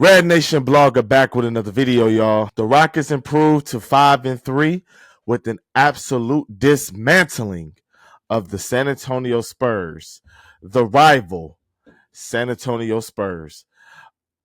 RedNationBlogga back with another video, y'all. The Rockets improved to 5-3 with an absolute dismantling of the San Antonio Spurs, the rival San Antonio Spurs.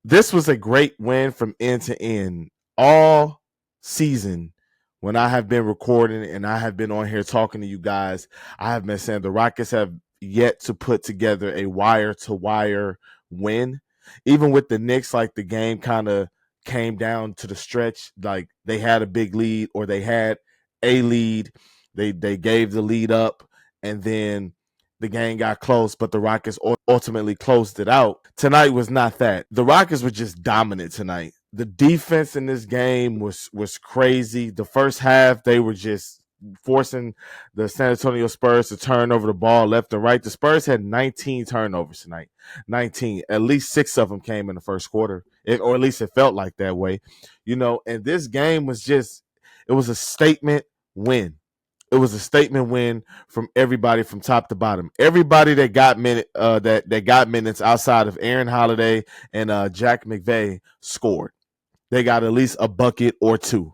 This was a great win from end to end. All season, when I have been recording and I have been on here talking to you guys, I have been saying the Rockets have yet to put together a wire-to-wire win. Even with the Knicks, like the game kind of came down to the stretch, like they had a big lead or they had a lead. They gave the lead up and then the game got close, but the Rockets ultimately closed it out. Tonight was not that. The Rockets were just dominant tonight. The defense in this game was crazy. The first half, they were just forcing the San Antonio Spurs to turn over the ball left and right. The Spurs had 19 turnovers tonight. 19. At least 6 of them came in the first quarter, or at least it felt like that way. And this game was just, it was a statement win. It was a statement win from everybody from top to bottom. Everybody that got that got minutes outside of Aaron Holiday and Jack McVay scored. They got at least a bucket or two.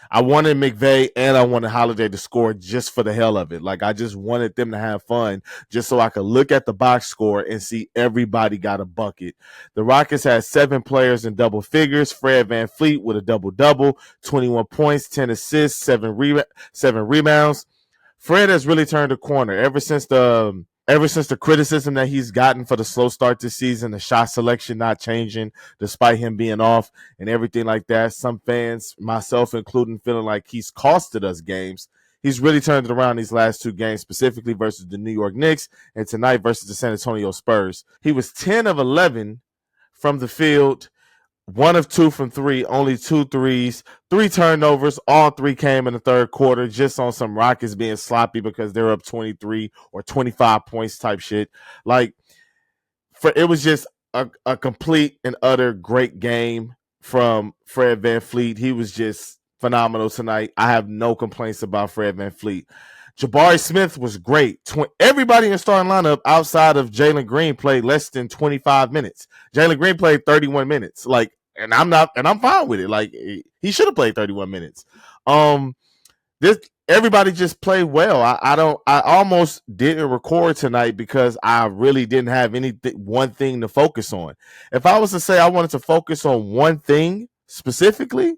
I wanted McVay and I wanted Holiday to score just for the hell of it. Like, I just wanted them to have fun just so I could look at the box score and see everybody got a bucket. The Rockets had 7 players in double figures. Fred VanVleet with a double-double, 21 points, 10 assists, 7 rebounds. Fred has really turned a corner ever since the criticism that he's gotten for the slow start this season, the shot selection not changing despite him being off and everything like that. Some fans, myself including, feeling like he's costed us games. He's really turned it around these last 2 games, specifically versus the New York Knicks and tonight versus the San Antonio Spurs. He was 10 of 11 from the field, 1 of 2 from 3, only 2 threes, 3 turnovers. All 3 came in the third quarter, just on some Rockets being sloppy because they're up 23 or 25 points type shit. Like, it was just a complete and utter great game from Fred VanVleet. He was just phenomenal tonight. I have no complaints about Fred VanVleet. Jabari Smith was great. Everybody in the starting lineup outside of Jalen Green played less than 25 minutes. Jalen Green played 31 minutes. And I'm fine with it. Like, he should have played 31 minutes. Everybody just played well. I almost didn't record tonight because I really didn't have one thing to focus on. If I was to say I wanted to focus on one thing specifically,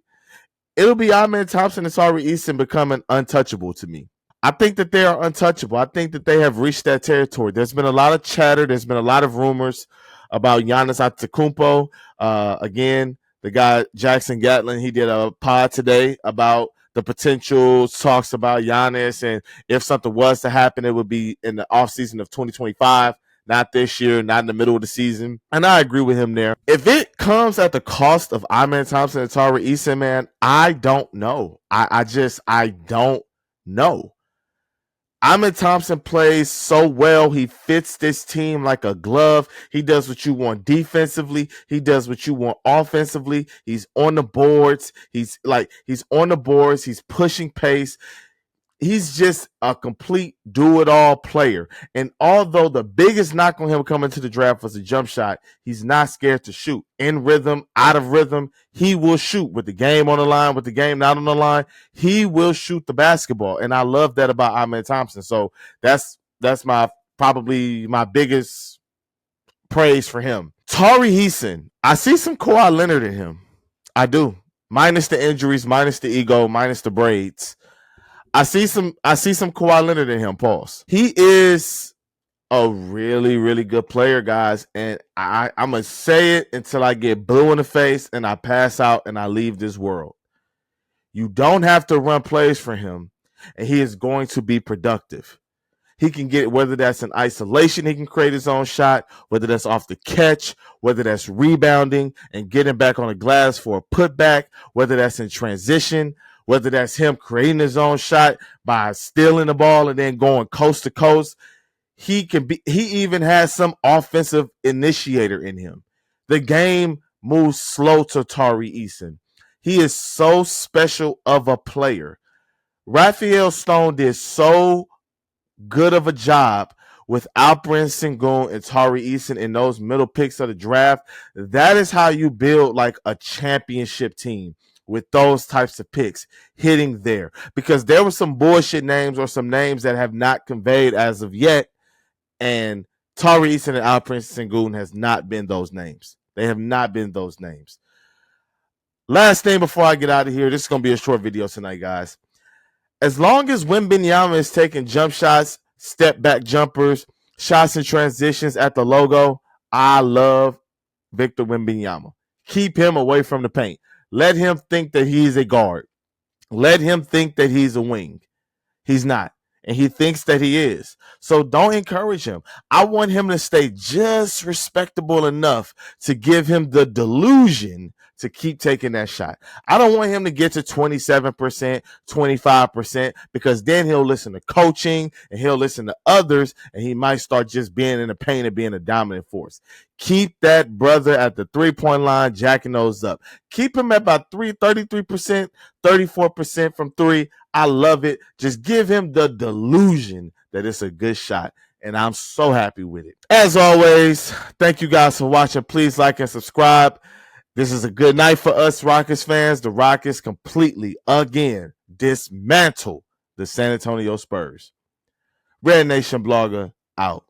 it'll be Amen Thompson and Tari Eason becoming untouchable to me. I think that they are untouchable. I think that they have reached that territory. There's been a lot of chatter. There's been a lot of rumors about Giannis Antetokounmpo. Again, the guy Jackson Gatlin, he did a pod today about the potential talks about Giannis, and if something was to happen, it would be in the offseason of 2025, not this year, not in the middle of the season. And I agree with him there. If it comes at the cost of Amen Thompson and Tari Eason, man, I don't know. I don't know. Amen Thompson plays so well. He fits this team like a glove. He does what you want defensively. He does what you want offensively. He's on the boards. He's on the boards. He's pushing pace. He's just a complete do-it-all player. And although the biggest knock on him coming to the draft was a jump shot, he's not scared to shoot. In rhythm, out of rhythm, he will shoot. With the game on the line, with the game not on the line, he will shoot the basketball. And I love that about Amen Thompson. So that's probably my biggest praise for him. Tari Eason, I see some Kawhi Leonard in him. I do. Minus the injuries, minus the ego, minus the braids. I see some Kawhi Leonard in him, pause. He is a really, really good player, guys. And I'm going to say it until I get blue in the face and I pass out and I leave this world. You don't have to run plays for him, and he is going to be productive. He can get, whether that's in isolation, he can create his own shot, whether that's off the catch, whether that's rebounding and getting back on the glass for a putback, whether that's in transition, whether that's him creating his own shot by stealing the ball and then going coast to coast. He even has some offensive initiator in him. The game moves slow to Tari Eason. He is so special of a player. Raphael Stone did so good of a job with Alperen Sengun and Tari Eason in those middle picks of the draft, that is how you build like a championship team, with those types of picks hitting there. Because there were some bullshit names or some names that have not conveyed as of yet, and Tari Eason and Alperen Sengun has not been those names. They have not been those names. Last thing before I get out of here, this is going to be a short video tonight, guys. As long as Wembenyama is taking jump shots, step back jumpers, shots and transitions at the logo, I love Victor Wembenyama. Keep him away from the paint. Let him think that he's a guard. Let him think that he's a wing. He's not. And he thinks that he is. So don't encourage him. I want him to stay just respectable enough to give him the delusion to keep taking that shot. I don't want him to get to 27%, 25%, because then he'll listen to coaching and he'll listen to others, and he might start just being in the paint and being a dominant force. Keep that brother at the three-point line, jacking those up. Keep him at about 33%, 34% from three. I love it. Just give him the delusion that it's a good shot, and I'm so happy with it. As always, thank you guys for watching. Please like and subscribe. This is a good night for us Rockets fans. The Rockets completely, again, dismantle the San Antonio Spurs. RedNationBlogga out.